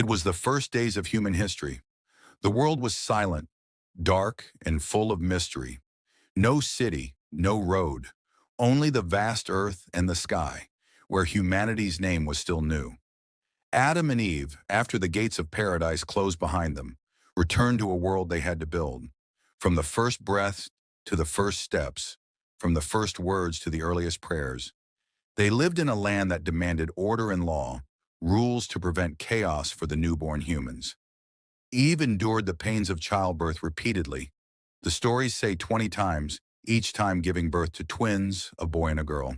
It was the first days of human history. The world was silent, dark, and full of mystery. No city, no road, only the vast earth and the sky, where humanity's name was still new. Adam and Eve, after the gates of paradise closed behind them, returned to a world they had to build. From the first breaths to the first steps, from the first words to the earliest prayers, they lived in a land that demanded order and law, rules to prevent chaos for the newborn humans. Eve endured the pains of childbirth repeatedly. The stories say 20 times, each time giving birth to twins, a boy and a girl.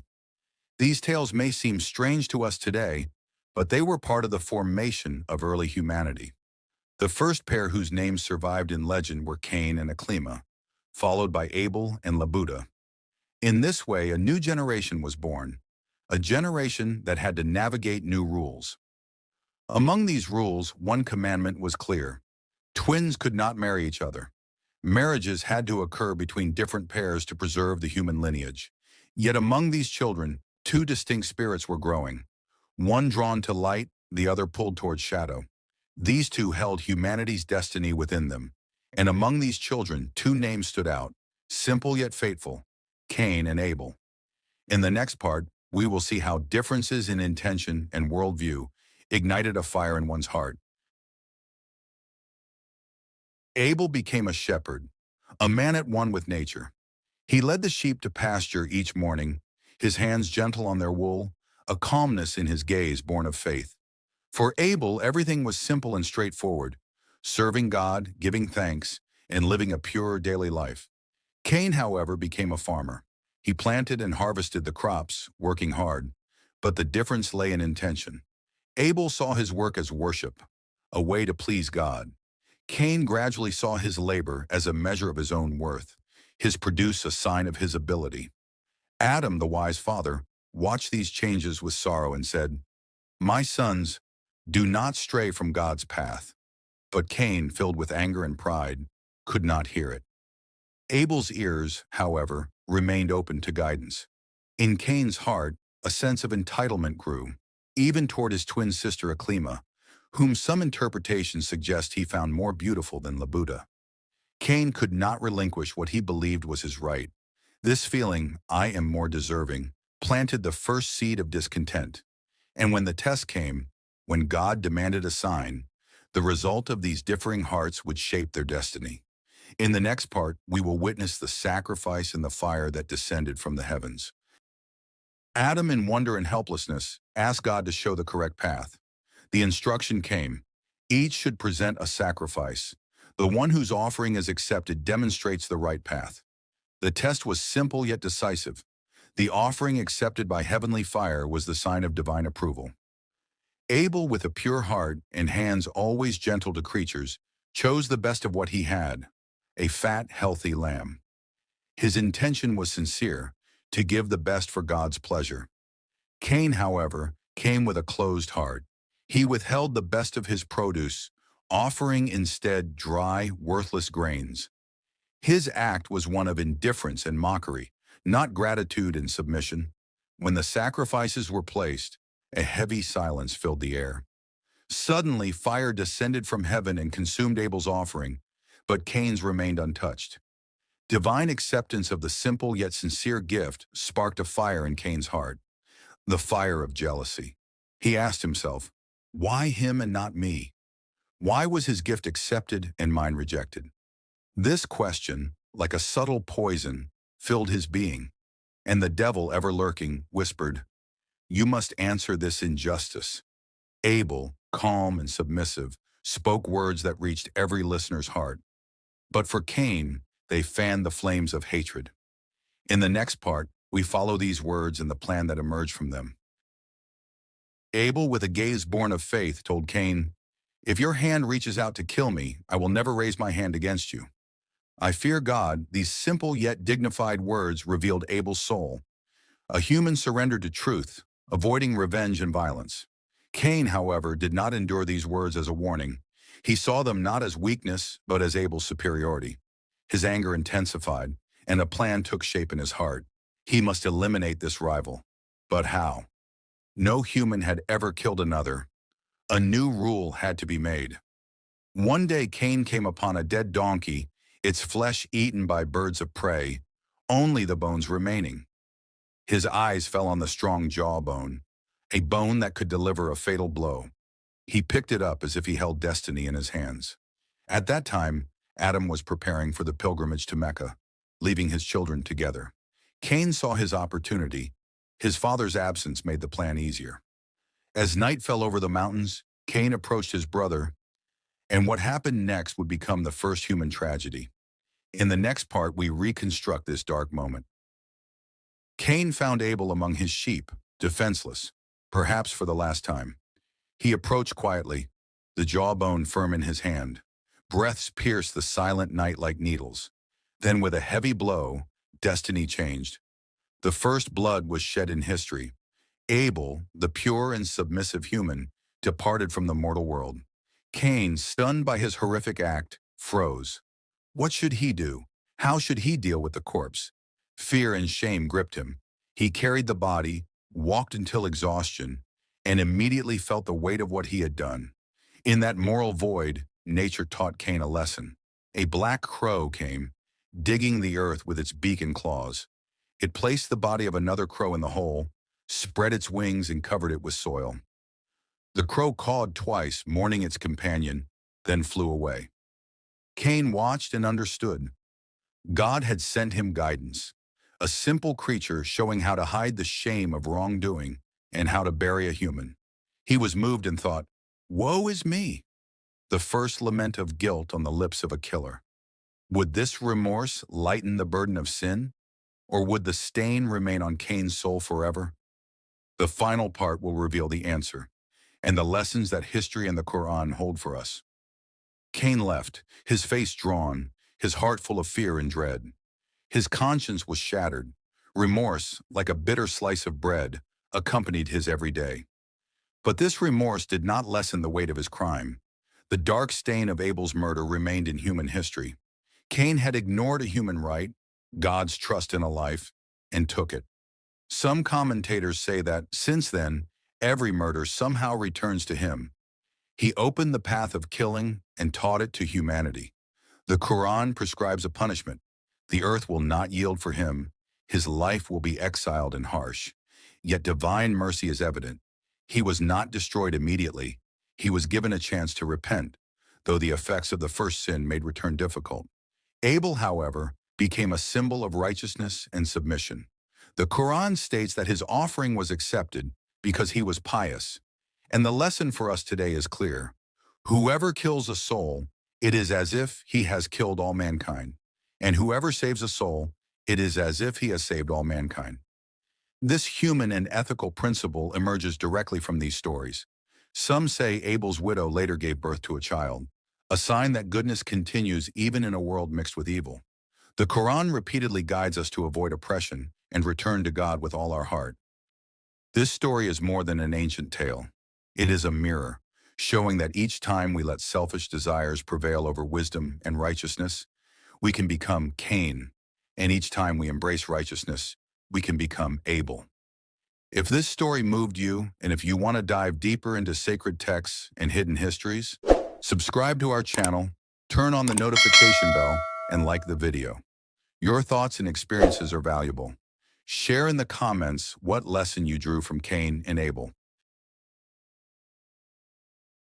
These tales may seem strange to us today, but they were part of the formation of early humanity. The first pair whose names survived in legend were Cain and Abel, followed by Abel and Labuda. In this way, a new generation was born, a generation that had to navigate new rules. Among these rules, one commandment was clear. Twins could not marry each other. Marriages had to occur between different pairs to preserve the human lineage. Yet among these children, two distinct spirits were growing. One drawn to light, the other pulled towards shadow. These two held humanity's destiny within them. And among these children, two names stood out, simple yet fateful, Cain and Abel. In the next part, we will see how differences in intention and worldview ignited a fire in one's heart. Abel became a shepherd, a man at one with nature. He led the sheep to pasture each morning, his hands gentle on their wool, a calmness in his gaze born of faith. For Abel, everything was simple and straightforward, serving God, giving thanks, and living a pure daily life. Cain, however, became a farmer. He planted and harvested the crops, working hard, but the difference lay in intention. Abel saw his work as worship, a way to please God. Cain gradually saw his labor as a measure of his own worth, his produce a sign of his ability. Adam, the wise father, watched these changes with sorrow and said, "My sons, do not stray from God's path." But Cain, filled with anger and pride, could not hear it. Abel's ears, however, remained open to guidance. In Cain's heart, a sense of entitlement grew, even toward his twin sister Abel, whom some interpretations suggest he found more beautiful than Labuda. Cain could not relinquish what he believed was his right. This feeling, "I am more deserving," planted the first seed of discontent. And when the test came, when God demanded a sign, the result of these differing hearts would shape their destiny. In the next part, we will witness the sacrifice and the fire that descended from the heavens. Adam, in wonder and helplessness, asked God to show the correct path. The instruction came. Each should present a sacrifice. The one whose offering is accepted demonstrates the right path. The test was simple yet decisive. The offering accepted by heavenly fire was the sign of divine approval. Abel, with a pure heart and hands always gentle to creatures, chose the best of what he had, a fat, healthy lamb. His intention was sincere, to give the best for God's pleasure. Cain, however, came with a closed heart. He withheld the best of his produce, offering instead dry, worthless grains. His act was one of indifference and mockery, not gratitude and submission. When the sacrifices were placed, a heavy silence filled the air. Suddenly, fire descended from heaven and consumed Abel's offering, but Cain's remained untouched. Divine acceptance of the simple yet sincere gift sparked a fire in Cain's heart, the fire of jealousy. He asked himself, why him and not me? Why was his gift accepted and mine rejected? This question, like a subtle poison, filled his being, and the devil, ever lurking, whispered, "You must answer this injustice." Abel, calm and submissive, spoke words that reached every listener's heart. But for Cain, they fanned the flames of hatred. In the next part, we follow these words and the plan that emerged from them. Abel, with a gaze born of faith, told Cain, "If your hand reaches out to kill me, I will never raise my hand against you." I fear God. These simple yet dignified words revealed Abel's soul, a human surrendered to truth, avoiding revenge and violence. Cain, however, did not endure these words as a warning. He saw them not as weakness, but as Abel's superiority. His anger intensified, and a plan took shape in his heart. He must eliminate this rival. But how? No human had ever killed another. A new rule had to be made. One day Cain came upon a dead donkey, its flesh eaten by birds of prey, only the bones remaining. His eyes fell on the strong jawbone, a bone that could deliver a fatal blow. He picked it up as if he held destiny in his hands. At that time, Adam was preparing for the pilgrimage to Mecca, leaving his children together. Cain saw his opportunity. His father's absence made the plan easier. As night fell over the mountains, Cain approached his brother, and what happened next would become the first human tragedy. In the next part, we reconstruct this dark moment. Cain found Abel among his sheep, defenseless, perhaps for the last time. He approached quietly, the jawbone firm in his hand. Breaths pierced the silent night like needles. Then with a heavy blow, destiny changed. The first blood was shed in history. Abel, the pure and submissive human, departed from the mortal world. Cain, stunned by his horrific act, froze. What should he do? How should he deal with the corpse? Fear and shame gripped him. He carried the body, walked until exhaustion, and immediately felt the weight of what he had done. In that moral void, nature taught Cain a lesson. A black crow came, digging the earth with its beak and claws. It placed the body of another crow in the hole, spread its wings and covered it with soil. The crow cawed twice, mourning its companion, then flew away. Cain watched and understood. God had sent him guidance, a simple creature showing how to hide the shame of wrongdoing and how to bury a human. He was moved and thought, "Woe is me," the first lament of guilt on the lips of a killer. Would this remorse lighten the burden of sin, or would the stain remain on Cain's soul forever? The final part will reveal the answer and the lessons that history and the Quran hold for us. Cain left, his face drawn, his heart full of fear and dread. His conscience was shattered. Remorse, like a bitter slice of bread, accompanied his every day. But this remorse did not lessen the weight of his crime. The dark stain of Abel's murder remained in human history. Cain had ignored a human right, God's trust in a life, and took it. Some commentators say that, since then, every murder somehow returns to him. He opened the path of killing and taught it to humanity. The Quran prescribes a punishment. The earth will not yield for him. His life will be exiled and harsh. Yet divine mercy is evident. He was not destroyed immediately. He was given a chance to repent, though the effects of the first sin made return difficult. Abel, however, became a symbol of righteousness and submission. The Quran states that his offering was accepted because he was pious. And the lesson for us today is clear. Whoever kills a soul, it is as if he has killed all mankind. And whoever saves a soul, it is as if he has saved all mankind. This human and ethical principle emerges directly from these stories. Some say Abel's widow later gave birth to a child, a sign that goodness continues even in a world mixed with evil. The Quran repeatedly guides us to avoid oppression and return to God with all our heart. This story is more than an ancient tale. It is a mirror, showing that each time we let selfish desires prevail over wisdom and righteousness, we can become Cain, and each time we embrace righteousness, we can become Abel. If this story moved you, and if you want to dive deeper into sacred texts and hidden histories, subscribe to our channel, turn on the notification bell, and like the video. Your thoughts and experiences are valuable. Share in the comments what lesson you drew from Cain and Abel.